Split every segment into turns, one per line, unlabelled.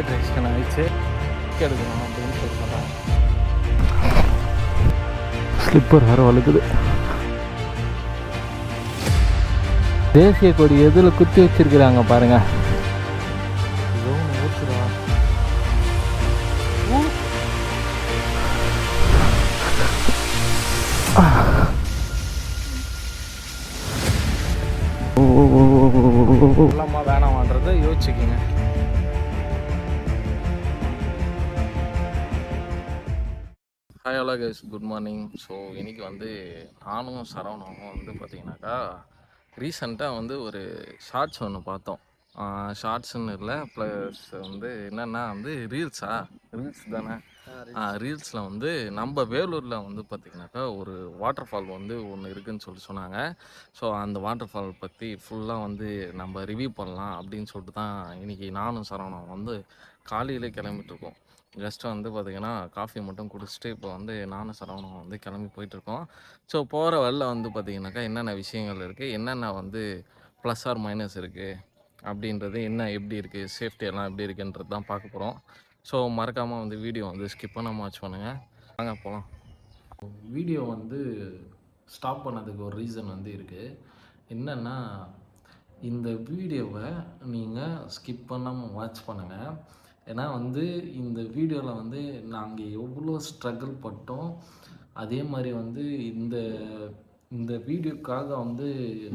Dehydration ஆகிடுச்சு, எடுக்கணும் அப்படின்னு சொல்லி சொன்னாங்க. ஸ்லிப்பர் வேறு வலுக்குது. தேசிய கொடி எதில் குத்தி வச்சிருக்கிறாங்க பாருங்க. இல்லாமல் வேணாமான்றதை யோசிச்சுக்கிங்க. Hi hello guys, good morning. So இன்றைக்கி நானும் சரவணனும் பார்த்திங்கனாக்கா ரீசெண்டாக ஒரு ஷார்ட்ஸ் ஒன்று பார்த்தோம். ஷார்ட்ஸுன்னு இல்லை, ப்ளஸ் என்னென்னா ரீல்ஸ் தானே. ரீல்ஸில் நம்ம வேலூரில் பார்த்திங்கனாக்கா ஒரு வாட்டர் ஃபால் ஒன்று இருக்குதுன்னு சொன்னாங்க. ஸோ அந்த வாட்டர் ஃபால் பற்றி ஃபுல்லாக நம்ம ரிவ்யூ பண்ணலாம் அப்படின்னு சொல்லிட்டு தான் இன்றைக்கி நானும் சரவணன் காலையிலே கிளம்பிட்டுருக்கோம். ஜஸ்ட்டு பார்த்திங்கன்னா காஃபி மட்டும் குடிச்சிட்டு இப்போ நானும் சரவணன் கிளம்பி போயிட்டுருக்கோம். ஸோ போகிற வழியில் பார்த்திங்கனாக்கா என்னென்ன விஷயங்கள் இருக்குது, என்னென்ன ப்ளஸ் ஆர் மைனஸ் இருக்குது அப்படின்றது, என்ன எப்படி இருக்குது, சேஃப்டியெல்லாம் எப்படி இருக்குன்றது தான் பார்க்க போகிறோம். ஸோ மறக்காமல் வீடியோ ஸ்கிப் பண்ணாமல் வாட்ச் பண்ணுங்கள். வாங்க போகலாம். வீடியோ ஸ்டாப் பண்ணதுக்கு ஒரு ரீசன் இருக்குது. என்னென்னா, இந்த வீடியோவை நீங்கள் ஸ்கிப் பண்ணாமல் வாட்ச் பண்ணுங்கள். ஏன்னா இந்த வீடியோவில் நாங்கள் எவ்வளோ ஸ்ட்ரகிள் பட்டோம், அதே மாதிரி இந்த இந்த வீடியோக்காக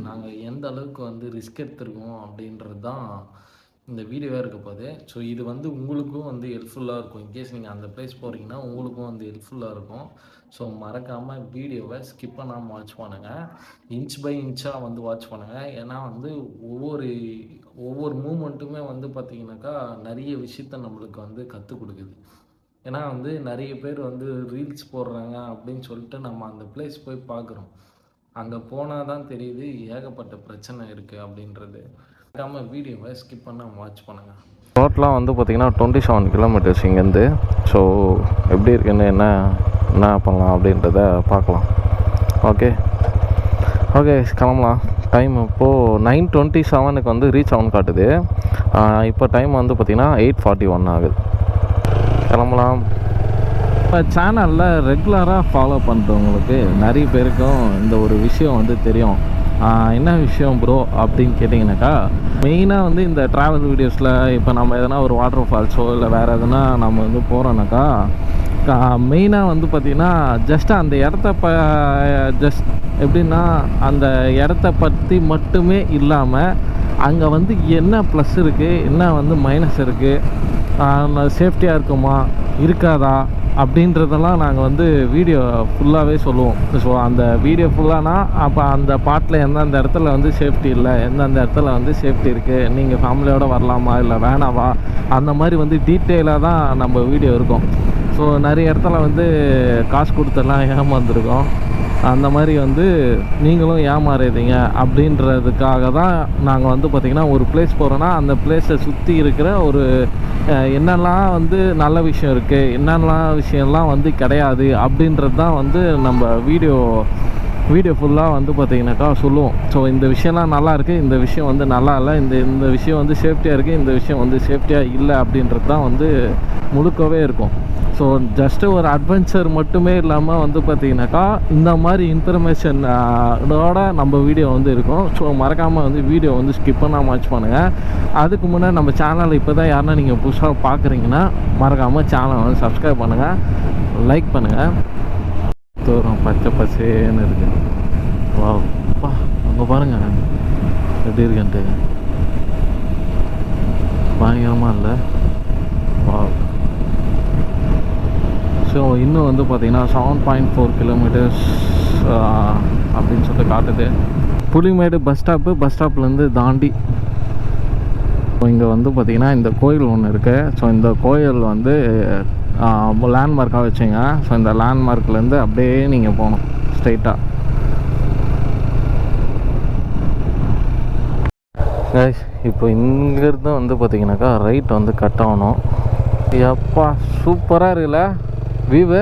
நாங்கள் எந்த அளவுக்கு ரிஸ்க் எடுத்துருக்கோம் அப்படின்றது தான் இந்த வீடியோவாக இருக்க போகுது. ஸோ இது உங்களுக்கும் ஹெல்ப்ஃபுல்லாக இருக்கும். இன்கேஸ் நீங்கள் அந்த பிளேஸ் போகிறீங்கன்னா உங்களுக்கும் ஹெல்ப்ஃபுல்லாக இருக்கும். ஸோ மறக்காமல் வீடியோவை ஸ்கிப் பண்ணாமல் வாட்ச் பண்ணுங்கள். இன்ச் பை இன்ச்சாக வாட்ச் பண்ணுங்கள். ஏன்னா ஒவ்வொரு மூமெண்ட்டுமே பார்த்திங்கனாக்கா நிறைய விஷயத்த நம்மளுக்கு கற்றுக் கொடுக்குது. ஏன்னா நிறைய பேர் ரீல்ஸ் போடுறாங்க அப்படின்னு சொல்லிட்டு நம்ம அந்த பிளேஸ் போய் பார்க்குறோம். அங்கே போனால் தான் தெரியுது ஏகப்பட்ட பிரச்சனை இருக்குது அப்படின்றது. மறக்காமல் வீடியோவை ஸ்கிப் பண்ணாமல் வாட்ச் பண்ணுங்கள். டோட்டலாக பார்த்திங்கன்னா 27 கிலோமீட்டர்ஸ் இங்கேருந்து. ஸோ எப்படி இருக்குன்னு என்ன பண்ணலாம் அப்படின்றத பார்க்கலாம். ஓகே கிளம்பலாம். டைம் இப்போது 9:27 ரீச் ஆகும்னு காட்டுது. இப்போ டைம் பார்த்திங்கன்னா 8:41 ஆகுது. கிளம்பலாம். இப்போ சேனலில் ரெகுலராக ஃபாலோ பண்ணுறவங்களுக்கு நிறைய பேருக்கும் இந்த ஒரு விஷயம் தெரியும். என்ன விஷயம் ப்ரோ அப்படின்னு கேட்டிங்கனாக்கா, மெயினாக இந்த ட்ராவல் வீடியோஸில் இப்போ நம்ம எதனா ஒரு வாட்டர் ஃபால்ஸோ இல்லை வேறு எதுனா நம்ம போகிறோன்னாக்கா, மெயினாக பார்த்திங்கன்னா ஜஸ்ட் அந்த இடத்த ஜஸ்ட் எப்படின்னா அந்த இடத்த பற்றி மட்டுமே இல்லாமல் அங்கே என்ன ப்ளஸ் இருக்குது, என்ன மைனஸ் இருக்குது, சேஃப்டியாக இருக்குமா இருக்காதா அப்படின்றதெல்லாம் நாங்கள் வீடியோ ஃபுல்லாகவே சொல்லுவோம். ஸோ அந்த வீடியோ ஃபுல்லானா அப்போ அந்த பாட்டில் எந்தெந்த இடத்துல சேஃப்டி இல்லை, எந்தெந்த இடத்துல சேஃப்டி இருக்குது, நீங்கள் ஃபேமிலியோடு வரலாமா இல்லை வேணாவா, அந்த மாதிரி டீட்டெயிலாக தான் நம்ம வீடியோ இருக்கும். ஸோ நிறைய இடத்துல காசு கொடுத்தெல்லாம் ஏமாந்துருக்கோம். அந்த மாதிரி நீங்களும் ஏமாறுறீங்க அப்படின்றதுக்காக தான் நாங்கள் பார்த்திங்கன்னா ஒரு பிளேஸ் போகிறோன்னா அந்த பிளேஸை சுற்றி இருக்கிற ஒரு என்னெல்லாம் நல்ல விஷயம் இருக்குது, என்னெல்லாம் விஷயம்லாம் கிடையாது அப்படின்றது தான் நம்ம வீடியோ ஃபுல்லாக பார்த்திங்கனாக்கா சொல்லுவோம். ஸோ இந்த விஷயம்லாம் நல்லா இருக்குது, இந்த விஷயம் நல்லா இல்லை, இந்த விஷயம் சேஃப்டியாக இருக்குது, இந்த விஷயம் சேஃப்டியாக இல்லை அப்படின்றது தான் முழுக்கவே இருக்கும். ஸோ ஜஸ்ட்டு ஒரு அட்வென்ச்சர் மட்டுமே இல்லாமல் பார்த்திங்கனாக்கா இந்த மாதிரி இன்ஃபர்மேஷனோட நம்ம வீடியோ இருக்கும். ஸோ மறக்காமல் வீடியோ ஸ்கிப் பண்ணாமல் வாட்ச் பண்ணுங்கள். அதுக்கு முன்னே நம்ம சேனல் இப்போ தான் யாருன்னா நீங்கள் புதுசாக பார்க்குறீங்கன்னா மறக்காமல் சேனலை சப்ஸ்கிரைப் பண்ணுங்கள், லைக் பண்ணுங்கள். தூரம் பச்சை பசேன்னு இருக்குது. வாப்பா அங்கே பாருங்கள் எப்படி இருக்குன்ட்டு, பயங்கரமாக இல்லை? வா. ஸோ இன்னும் பார்த்திங்கன்னா 7.4 கிலோமீட்டர்ஸ் அப்படின்னு சொல்லிட்டு காட்டுது. புலிமேடு பஸ் ஸ்டாப்லேருந்து தாண்டி இங்கே பார்த்திங்கன்னா இந்த கோயில் ஒன்று இருக்குது. ஸோ இந்த கோயில் லேண்ட்மார்க்காக வச்சுங்க. ஸோ இந்த லேண்ட்மார்க்லேருந்து அப்படியே நீங்கள் போகணும் ஸ்ட்ரைட்டாக. இப்போ இங்கேருந்து பார்த்திங்கனாக்கா ரைட் கட் ஆகணும். எப்பா சூப்பராக இருக்குல்ல வியூவு?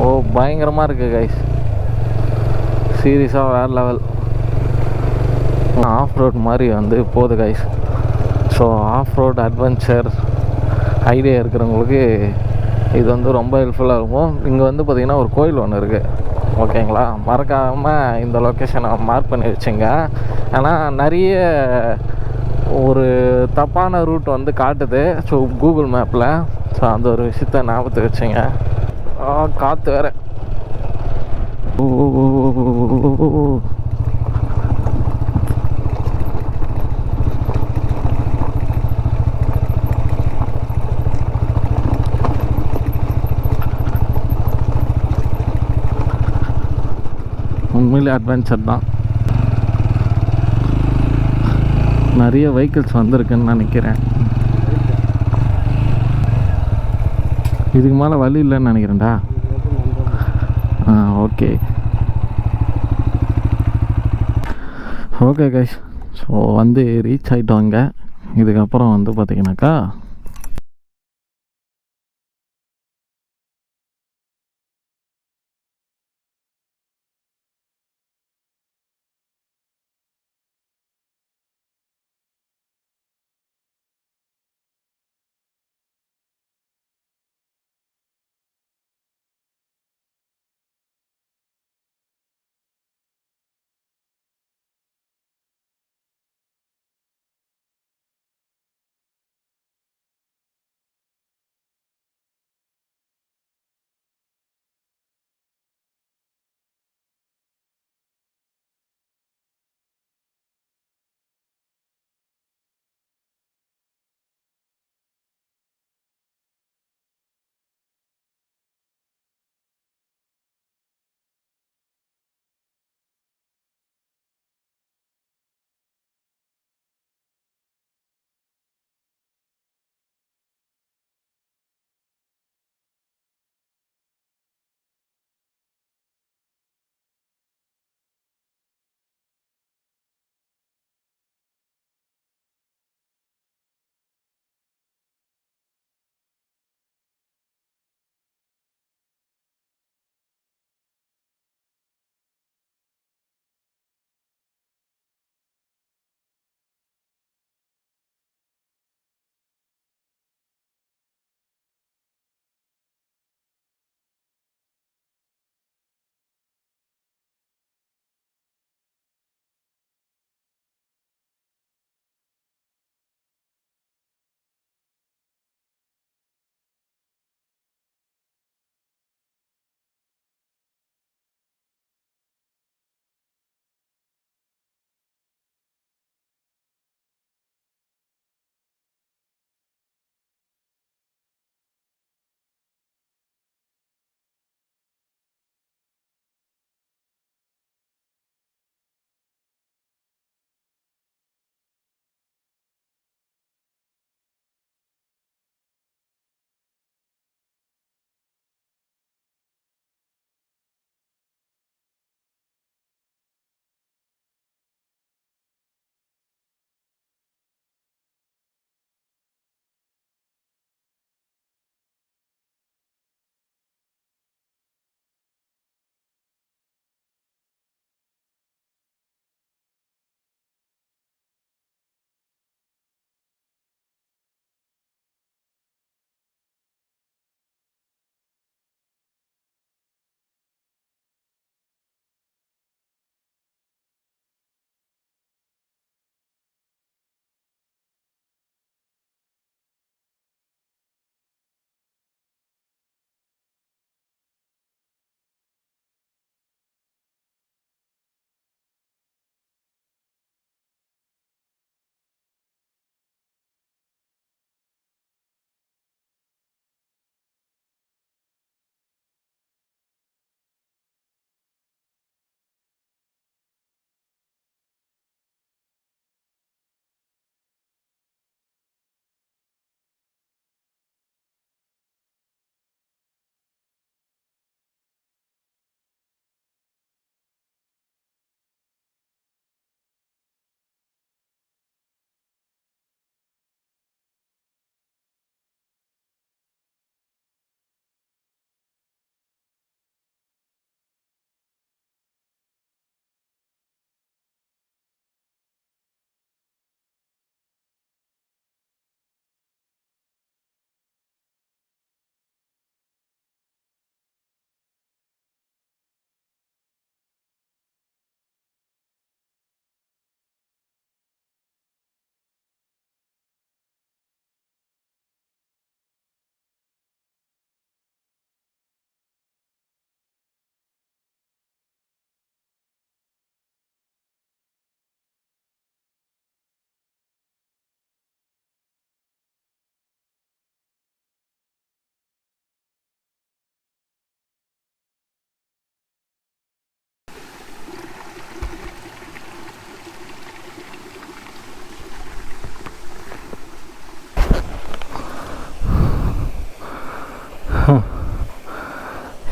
ஓ பயங்கரமாக இருக்குது கைஸ், சீரியஸாக வேறு லெவல். ஆஃப் ரோட் மாதிரி போகுது guys. So off road adventure idea இருக்கிறவங்களுக்கு இது வந்து ரொம்ப ஹெல்ப்ஃபுல்லாக இருக்கும். இங்கே வந்து பார்த்திங்கன்னா ஒரு கோயில் ஒன்று இருக்குது, ஓகேங்களா? மறக்காமல் இந்த லொக்கேஷனை மார்க் பண்ணி வச்சுங்க. ஏன்னா நிறைய ஒரு தப்பான ரூட் வந்து காட்டுது ஸோ கூகுள் மேப்பில். ஸோ அந்த ஒரு விஷயத்த ஞாபகத்தை வச்சுங்க. காற்று வேறு. உண்மையிலே அட்வென்ச்சர் தான். நிறைய வெஹிக்கிள்ஸ் வந்திருக்குன்னு நினைக்கிறேன். இதுக்கு மேலே வழி இல்லைன்னு நினைக்கிறேன்டா. ஓகே ஓகே கைஸ், ஸோ வந்து ரீச் ஆகிட்டோங்க. இதுக்கப்புறம் வந்து பார்த்திங்கனாக்கா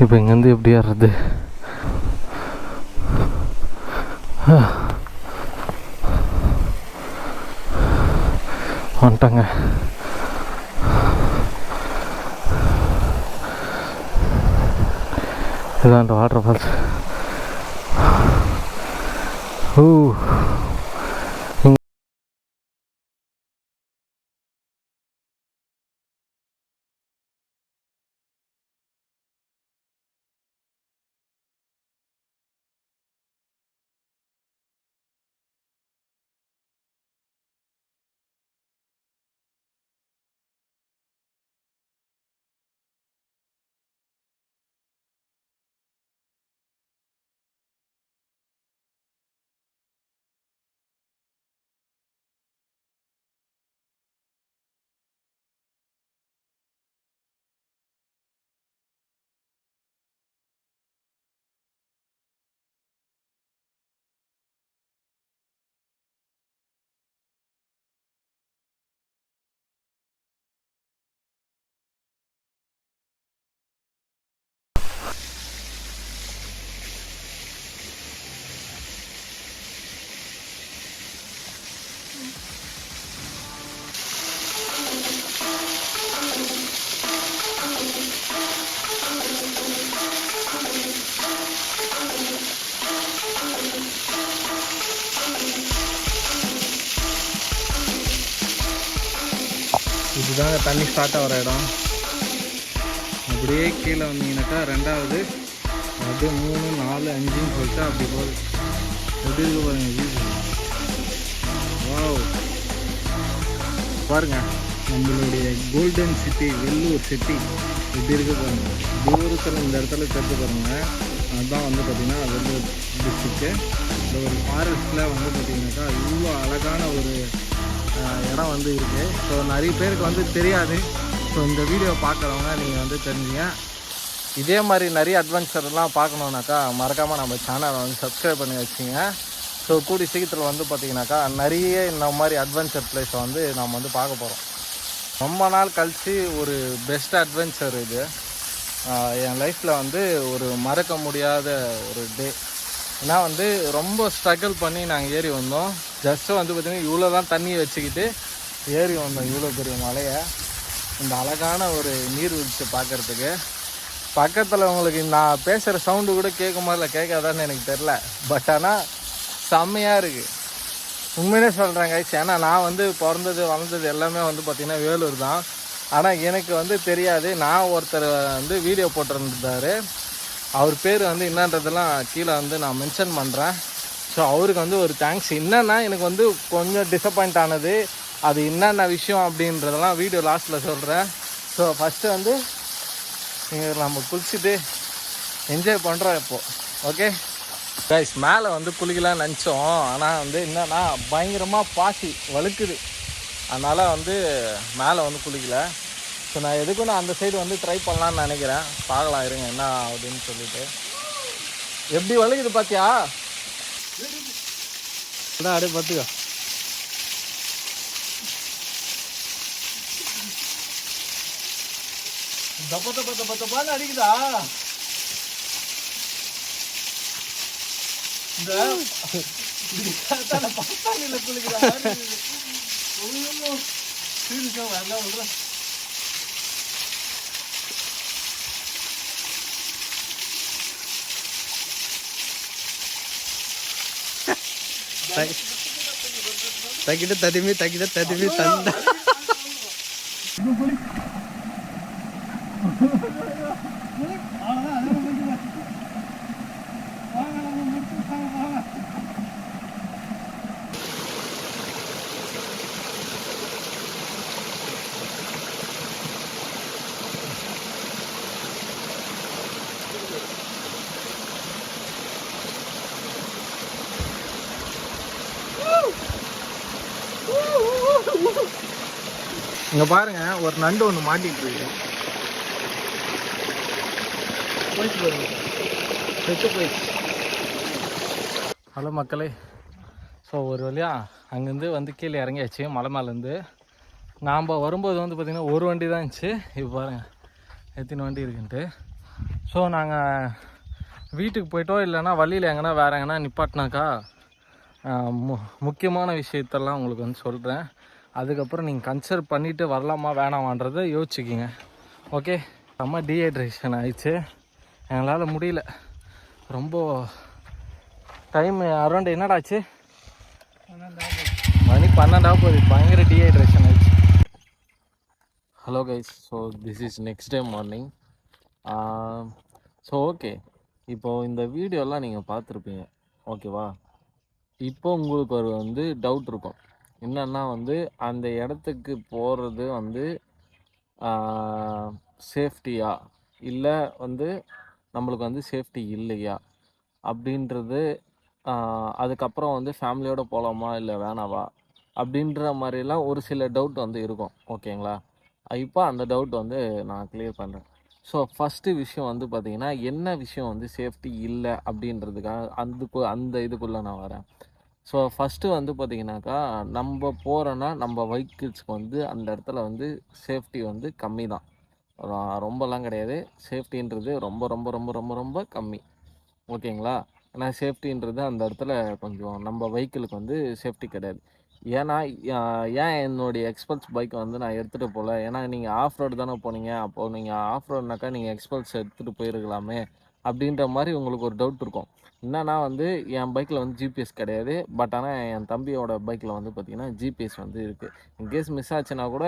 இப்போ இங்கேருந்து எப்படி ஏறுறது? வந்துட்டாங்க. இதுதான் அந்த வாட்டர் ஃபால்ஸ். இதுதாங்க தண்ணி ஸ்டார்ட் ஆகிற இடம். அப்படியே கீழே வந்தீங்கன்னாக்கா ரெண்டாவது, அப்படியே 3, 4, 5ன்னு சொல்லிட்டு அப்படி போகுது. எப்படி இருக்கு பாருங்க வியூ. வாவ், பாருங்க நம்மளுடைய கோல்டன் சிட்டி வெள்ளூர் சிட்டி எப்படி இருக்கு பாருங்க. தூரத்தில் இந்த இடத்துல தெரிஞ்சு பாருங்க. அதுதான் வந்து பார்த்திங்கன்னா வெள்ளூர் டிஸ்ட்ரிக்ட்டு. இந்த ஒரு ஃபாரஸ்ட்டில் வந்து பார்த்திங்கனாக்கா இவ்வளோ அழகான ஒரு இடம் வந்து இருக்குது. ஸோ நிறைய பேருக்கு வந்து தெரியாது. ஸோ இந்த வீடியோ பார்க்குறவங்க நீங்கள் வந்து தெரிஞ்சுங்க. இதே மாதிரி நிறைய அட்வென்ச்சர்லாம் பார்க்கணுன்னாக்கா மறக்காமல் நம்ம சேனலை வந்து சப்ஸ்கிரைப் பண்ணி வச்சுங்க. ஸோ கூடி சீக்கிரத்தில் வந்து பார்த்திங்கனாக்கா நிறைய இந்த மாதிரி அட்வென்ச்சர் பிளேஸை வந்து நம்ம வந்து பார்க்க போகிறோம். ரொம்ப நாள் கழித்து ஒரு பெஸ்ட் அட்வென்ச்சர் இது. என் லைஃப்பில் வந்து ஒரு மறக்க முடியாத ஒரு டே. ஏன்னா வந்து ரொம்ப ஸ்ட்ரகிள் பண்ணி நாங்கள் ஏறி வந்தோம். ஜஸ்ட்டு வந்து பார்த்திங்கன்னா இவ்வளோ தான் தண்ணியை வச்சுக்கிட்டு ஏறி வந்தோம் இவ்வளோ பெரிய மலையை. இந்த அழகான ஒரு நீர்வீழ்ச்சி பார்க்குறதுக்கு பக்கத்தில் உங்களுக்கு நான் பேசுகிற சவுண்டு கூட கேட்குமா இல்லை கேட்காதான்னு எனக்கு தெரில. பட் ஆனால் செம்மையாக இருக்குது உண்மையிலே சொல்கிறேங்க. ஏன்னா நான் வந்து பிறந்தது வளர்ந்தது எல்லாமே வந்து பார்த்திங்கன்னா வேலூர் தான். ஆனால் எனக்கு வந்து தெரியாது. நான் ஒருத்தர் வந்து வீடியோ போட்டிருந்தார். அவர் பேர் வந்து என்னன்றதெல்லாம் கீழே வந்து நான் மென்ஷன் பண்ணுறேன். ஸோ அவருக்கு வந்து ஒரு தேங்க்ஸ். என்னென்னா எனக்கு வந்து கொஞ்சம் டிசப்பாயிண்ட் ஆனது அது என்னென்ன விஷயம் அப்படின்றதெல்லாம் வீடியோ லாஸ்ட்டில் சொல்கிறேன். ஸோ ஃபஸ்ட்டு வந்து நீங்கள் நம்ம குளிச்சுட்டு என்ஜாய் பண்ணுறோம் இப்போது. ஓகே கைஸ், மேலே வந்து குளிக்கலாம் நினச்சோம். ஆனால் வந்து என்னென்னா பயங்கரமாக பாசி வழுக்குது. அதனால் வந்து மேலே வந்து குளிக்கலை. ஸோ நான் எதுக்கும் நான் அந்த சைடு வந்து ட்ரை பண்ணலான்னு நினைக்கிறேன். பார்க்கலாம் இருங்க என்ன ஆகுதுன்னு சொல்லிட்டு. எப்படி வழுக்குது பார்த்தியா? அதான் அப்படியே பார்த்துக்கோ. தப்பான்னு அடிக்குதா? இந்த பத்தாண்டியில் குளிக்கிறா வேண்டாம் சொல்கிறேன். தக்கிட்ட ததுமி தந்த இங்க பாருங்க, ஒரு நண்டு ஒன்று மாட்டிட்டு இருக்கு. ஹலோ மக்களே. ஸோ ஒரு வழியா அங்கேருந்து வந்து கீழே இறங்கியாச்சு மலை மேலேருந்து. நாம் வரும்போது வந்து பார்த்திங்கன்னா ஒரு வண்டி தான் இருந்துச்சு. இப்போ பாருங்கள் எத்தனை வண்டி இருக்குன்ட்டு. ஸோ நாங்கள் வீட்டுக்கு போயிட்டோம், இல்லைன்னா வழியில் எங்கன்னா வேறு எங்கன்னா நிப்பாட்டினாக்கா முக்கியமான விஷயத்தெல்லாம் உங்களுக்கு வந்து சொல்கிறேன். அதுக்கப்புறம் நீங்கள் கன்சிடர் பண்ணிவிட்டு வரலாமா வேணாமான்றதை யோசிச்சுக்கிங்க. ஓகே. ரொம்ப டீஹைட்ரேஷன் ஆயிடுச்சு, எங்களால் முடியல. ரொம்ப டைம் அரௌண்ட் என்னடாச்சு, மணி 12 போகுது. பயங்கர டீஹைட்ரேஷன் ஆயிடுச்சு. Hello guys, so this is next day morning. So okay, இப்போது இந்த வீடியோலாம் நீங்கள் பார்த்துருப்பீங்க, ஓகேவா? இப்போ உங்களுக்கு ஒரு வந்து டவுட் இருக்கும், என்னன்னா வந்து அந்த இடத்துக்கு போகிறது வந்து சேஃப்டியா இல்லை வந்து நம்மளுக்கு வந்து சேஃப்டி இல்லையா அப்படின்றது. அதுக்கப்புறம் வந்து ஃபேமிலியோடு போகலாமா இல்லை வேணாவா அப்படின்ற மாதிரிலாம் ஒரு சில டவுட் வந்து இருக்கும், ஓகேங்களா? இப்போ அந்த டவுட் வந்து நான் கிளியர் பண்ணுறேன். ஸோ ஃபஸ்ட்டு விஷயம் வந்து பார்த்திங்கன்னா, என்ன விஷயம் வந்து சேஃப்டி இல்லை அப்படின்றதுக்காக அந்த இதுக்குள்ளே நான் வரேன். ஸோ ஃபஸ்ட்டு வந்து பார்த்திங்கனாக்கா, நம்ம போகிறோன்னா நம்ம வெஹிக்கிள்ஸ்க்கு வந்து அந்த இடத்துல வந்து சேஃப்டி வந்து கம்மி தான், ரொம்பலாம் கிடையாது. சேஃப்டின்றது ரொம்ப ரொம்ப ரொம்ப ரொம்ப ரொம்ப கம்மி, ஓகேங்களா? ஏன்னா சேஃப்டின்றது அந்த இடத்துல கொஞ்சம் நம்ம வெஹிக்கிளுக்கு வந்து சேஃப்டி கிடையாது. ஏன்னா ஏன் என்னுடைய எக்ஸ்பல்ஸ் பைக்கை வந்து நான் எடுத்துகிட்டு போகல, ஏன்னா நீங்கள் ஆஃப் ரோடு தானே போனீங்க, அப்போது நீங்கள் ஆஃப் ரோடுனாக்கா நீங்கள் எக்ஸ்பல்ஸ் எடுத்துகிட்டு போயிருக்கலாமே அப்படின்ற மாதிரி உங்களுக்கு ஒரு டவுட் இருக்கும். என்னன்னா வந்து என் பைக்கில் வந்து ஜிபிஎஸ் கிடையாது, பட் ஆனால் என் தம்பியோட பைக்கில் வந்து பார்த்திங்கன்னா ஜிபிஎஸ் வந்து இருக்குது. இன்கேஸ் மிஸ் ஆச்சுன்னா கூட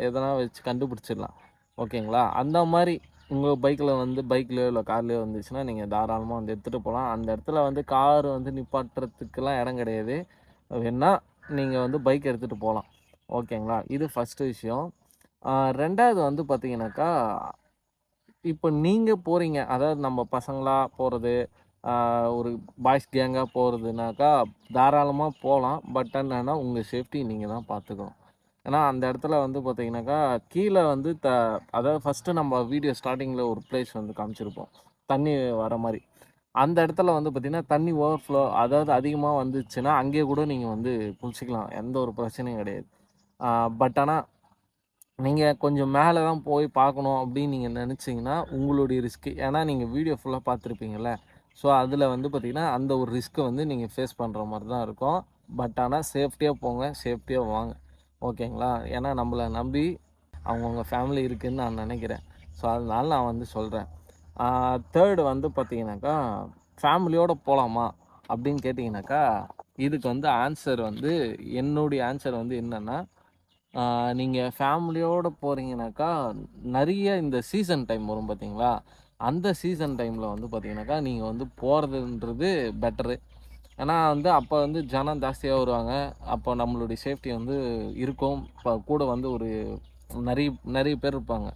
எதனா வச்சு கண்டுபிடிச்சிடலாம், ஓகேங்களா? அந்த மாதிரி உங்கள் பைக்கில் வந்து பைக்லேயோ இல்லை கார்லேயோ வந்துச்சுன்னா நீங்கள் தாராளமாக வந்து எடுத்துகிட்டு போகலாம். அந்த இடத்துல வந்து கார் வந்து நிப்பாட்டுறதுக்கெல்லாம் இடம் கிடையாது, வேணால் நீங்கள் வந்து பைக் எடுத்துகிட்டு போகலாம், ஓகேங்களா? இது ஃபஸ்ட்டு விஷயம். ரெண்டாவது வந்து பார்த்திங்கனாக்கா, இப்போ நீங்கள் போகிறீங்க, அதாவது நம்ம பசங்களாக போகிறது, ஒரு பாய்ஸ் கேங்காக போகிறதுனாக்கா தாராளமாக போகலாம். பட் என்னென்னா உங்கள் சேஃப்டி நீங்கள் தான் பார்த்துக்கணும். ஏன்னா அந்த இடத்துல வந்து பார்த்திங்கனாக்கா கீழே வந்து அதாவது ஃபஸ்ட்டு நம்ம வீடியோ ஸ்டார்டிங்கில் ஒரு பிளேஸ் வந்து காமிச்சிருப்போம், தண்ணி வர மாதிரி. அந்த இடத்துல வந்து பார்த்திங்கன்னா தண்ணி ஓவர்ஃப்ளோ, அதாவது அதிகமாக வந்துச்சுன்னா அங்கேயே கூட நீங்கள் வந்து குளிச்சிக்கலாம், எந்த ஒரு பிரச்சனையும் கிடையாது. பட் ஆனால் நீங்கள் கொஞ்சம் மேலே தான் போய் பார்க்கணும் அப்படின்னு நீங்கள் நினச்சிங்கன்னா உங்களுடைய ரிஸ்க்கு, ஏன்னா நீங்கள் வீடியோ ஃபுல்லாக பார்த்துருப்பீங்கள்ல, ஸோ அதில் வந்து பார்த்திங்கன்னா அந்த ஒரு ரிஸ்க்கை வந்து நீங்கள் ஃபேஸ் பண்ணுற மாதிரி தான் இருக்கும். பட் ஆனால் சேஃப்டியாக போங்க, சேஃப்டியாக வாங்க, ஓகேங்களா? ஏன்னா நம்மளை நம்பி அவங்கவுங்க ஃபேமிலி இருக்குதுன்னு நான் நினைக்கிறேன். ஸோ அதனால நான் வந்து சொல்கிறேன். தேர்டு வந்து பார்த்திங்கனாக்கா, ஃபேமிலியோடு போகலாமா அப்படின்னு கேட்டிங்கனாக்கா, இதுக்கு வந்து ஆன்சர் வந்து என்னுடைய ஆன்சர் வந்து என்னென்னா, நீங்கள் ஃபேமிலியோடு போகிறீங்கனாக்கா நிறைய இந்த சீசன் டைம் வரும் பார்த்தீங்களா, அந்த சீசன் டைமில் வந்து பார்த்திங்கனாக்கா நீங்கள் வந்து போகிறதுன்றது பெட்டரு. ஏன்னா வந்து அப்போ வந்து ஜனம் ஜாஸ்தியாக வருவாங்க, அப்போ நம்மளுடைய சேஃப்டி வந்து இருக்கும். இப்போ கூட வந்து ஒரு நிறைய பேர் இருப்பாங்க.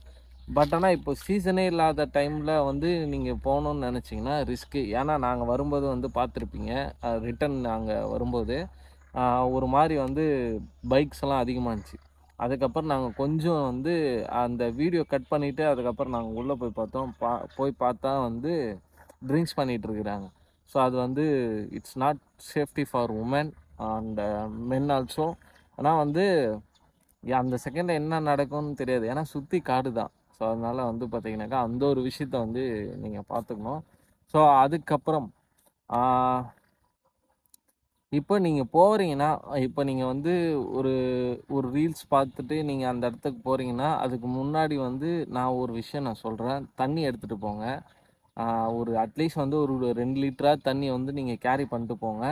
பட் ஆனால் இப்போ சீசனே இல்லாத டைமில் வந்து நீங்கள் போகணுன்னு நினச்சிங்கன்னா ரிஸ்க்கு. ஏன்னா நாங்கள் வரும்போது வந்து பார்த்துருப்பீங்க, ரிட்டன் நாங்கள் வரும்போது ஒரு மாதிரி வந்து பைக்ஸ் எல்லாம் அதிகமாக இருந்துச்சு. அதுக்கப்புறம் நாங்கள் கொஞ்சம் வந்து அந்த வீடியோ கட் பண்ணிவிட்டு அதுக்கப்புறம் நாங்கள் உள்ளே போய் பார்த்தோம். போய் பார்த்தா வந்து ட்ரிங்க்ஸ் பண்ணிகிட்ருக்குறாங்க. ஸோ அது வந்து it's not safety for women and men also. ஆனால் வந்து அந்த செகண்டில் என்ன நடக்கும்னு தெரியாது, ஏன்னா சுற்றி காடு தான். ஸோ அதனால் வந்து பார்த்திங்கனாக்கா அந்த ஒரு விஷயத்த வந்து நீங்கள் பார்த்துக்கணும். ஸோ அதுக்கப்புறம் இப்போ நீங்கள் போகிறீங்கன்னா, இப்போ நீங்கள் வந்து ஒரு ஒரு ரீல்ஸ் பார்த்துட்டு நீங்கள் அந்த இடத்துக்கு போகிறீங்கன்னா, அதுக்கு முன்னாடி வந்து நான் ஒரு விஷயம் நான் சொல்கிறேன், தண்ணி எடுத்துகிட்டு போங்க. ஒரு அட்லீஸ்ட் வந்து ஒரு 2 லிட்டராக தண்ணி வந்து நீங்கள் கேரி பண்ணிட்டு போங்க.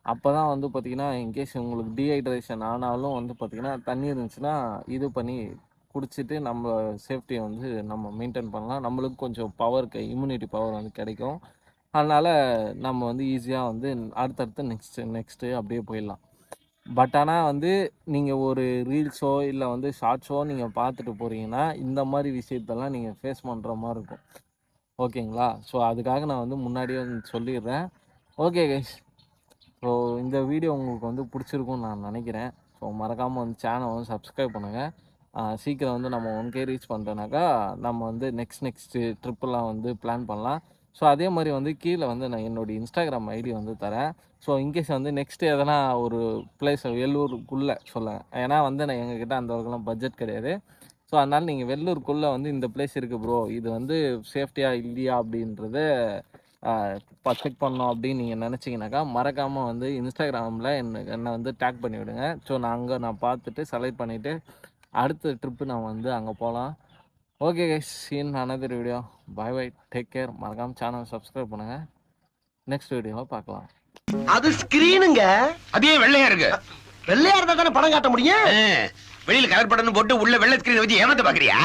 அப்போ தான் வந்து பார்த்திங்கன்னா, இன்கேஸ் உங்களுக்கு டீஹைட்ரேஷன் ஆனாலும் வந்து பார்த்திங்கன்னா தண்ணி இருந்துச்சுன்னா இது பண்ணி குடிச்சிட்டு நம்ம சேஃப்டியை வந்து நம்ம மெயின்டைன் பண்ணலாம். நம்மளுக்கு கொஞ்சம் இம்யூனிட்டி பவர் வந்து கிடைக்கும். அதனால் நம்ம வந்து ஈஸியாக வந்து அடுத்தடுத்து நெக்ஸ்ட்டு அப்படியே போயிடலாம். பட் ஆனால் வந்து நீங்கள் ஒரு ரீல்ஸோ இல்லை வந்து ஷார்ட்ஸோ நீங்கள் பார்த்துட்டு போகிறீங்கன்னா இந்த மாதிரி விஷயத்தெல்லாம் நீங்கள் ஃபேஸ் பண்ணுற மாதிரி இருக்கும், ஓகேங்களா? ஸோ அதுக்காக நான் வந்து முன்னாடியே வந்து சொல்லிடுறேன். ஓகே கைஸ், ஸோ இந்த வீடியோ உங்களுக்கு வந்து பிடிச்சிருக்கும்னு நான் நினைக்கிறேன். ஸோ மறக்காமல் வந்து சேனலை வந்து சப்ஸ்கிரைப் பண்ணுங்கள். சீக்கிரம் வந்து நம்ம 1K ரீச் பண்ணிட்டோன்னாக்கா நம்ம வந்து நெக்ஸ்ட்டு ட்ரிப்பெல்லாம் வந்து பிளான் பண்ணலாம். ஸோ அதே மாதிரி வந்து கீழே வந்து நான் என்னுடைய இன்ஸ்டாகிராம் ஐடி வந்து தரேன். ஸோ இன்கேஸ் வந்து நெக்ஸ்ட்டு எதனா ஒரு பிளேஸ் வெள்ளூருக்குள்ளே சொல்லுங்கள், ஏன்னா வந்து நான் எங்ககிட்ட அந்த அளவுக்குலாம் பட்ஜெட் கிடையாது. ஸோ அதனால் நீங்கள் வெள்ளூருக்குள்ளே வந்து இந்த பிளேஸ் இருக்குது ப்ரோ, இது வந்து சேஃப்டியாக இல்லையா அப்படின்றத செக் பண்ணோம் அப்படின்னு நீங்கள் நினச்சிங்கனாக்கா மறக்காமல் வந்து இன்ஸ்டாகிராமில் என்னை வந்து டேக் பண்ணி விடுங்க. ஸோ நான் பார்த்துட்டு செலக்ட் பண்ணிவிட்டு அடுத்த ட்ரிப்பு நான் வந்து அங்கே போகலாம். Okay guys, see in another video. Bye bye, take care. மறக்காமல் சேனல் சப்ஸ்கிரைப் பண்ணுங்கள். நெக்ஸ்ட் வீடியோவில் பார்க்கலாம்.
அது ஸ்கிரீனுங்க.
அதே வெள்ளையா இருக்கு.
வெள்ளையா இருந்தா தானே படம் காட்ட முடியும்.
வெளியில கலர் படம் போட்டு உள்ள வெள்ளை ஸ்கிரீன் வச்சு ஏமாத்த பாக்குறியா?